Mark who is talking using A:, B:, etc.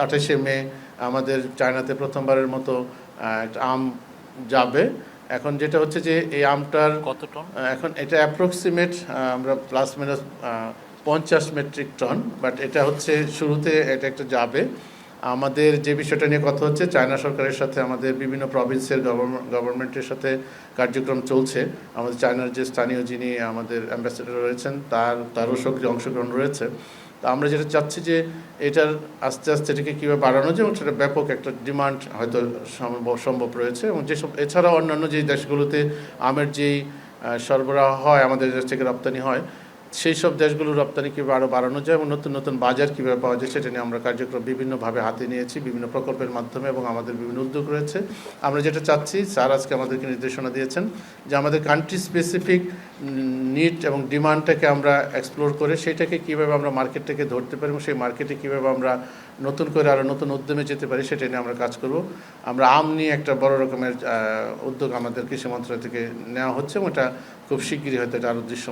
A: 28শে মে আমাদের চায়নাতে প্রথমবারের মতো একটা আম যাবে। এখন যেটা হচ্ছে যে এই আমটার
B: কত টন
A: এখন এটা অ্যাপ্রক্সিমেট আমরা plus minus 50 metric ton, but এটা হচ্ছে শুরুতে এটা একটা যাবে। আমাদের যে বিষয়টা নিয়ে কথা হচ্ছে, চায়না সরকারের সাথে আমাদের বিভিন্ন প্রভিন্সের গভর্নমেন্টের সাথে কার্যক্রম চলছে। আমাদের চায়নার যে স্থানীয় যিনি আমাদের অ্যাম্বাসেডর রয়েছেন তারও সক্রিয় অংশগ্রহণ রয়েছে। তো আমরা যেটা চাচ্ছি যে এটার আস্তে আস্তে এটাকে কীভাবে বাড়ানো যায় এবং সেটা ব্যাপক একটা ডিমান্ড হয়তো সম্ভব রয়েছে। এবং যেসব এছাড়াও অন্যান্য যে দেশগুলোতে আমের যেই সরবরাহ হয়, আমাদের দেশ থেকে রপ্তানি হয়, সেই সব দেশগুলোর রপ্তানি কীভাবে আরও বাড়ানো যায় এবং নতুন নতুন বাজার কীভাবে পাওয়া যায় সেটা নিয়ে আমরা কার্যক্রম বিভিন্নভাবে হাতে নিয়েছি, বিভিন্ন প্রকল্পের মাধ্যমে, এবং আমাদের বিভিন্ন উদ্যোগ রয়েছে। আমরা যেটা চাচ্ছি, স্যার আজকে আমাদেরকে নির্দেশনা দিয়েছেন যে আমাদের কান্ট্রি স্পেসিফিক নিড এবং ডিমান্ডটাকে আমরা এক্সপ্লোর করে সেইটাকে কীভাবে আমরা মার্কেটটাকে ধরতে পারি এবং সেই মার্কেটে কীভাবে আমরা নতুন করে আরও নতুন উদ্যমে যেতে পারি সেটা নিয়ে আমরা কাজ করব। আমরা আম নিয়ে একটা বড় রকমের উদ্যোগ আমাদের কৃষি মন্ত্রণালয় থেকে নেওয়া হচ্ছে এবং এটা খুব শিগগিরই হয়তো এটা আরও দৃশ্য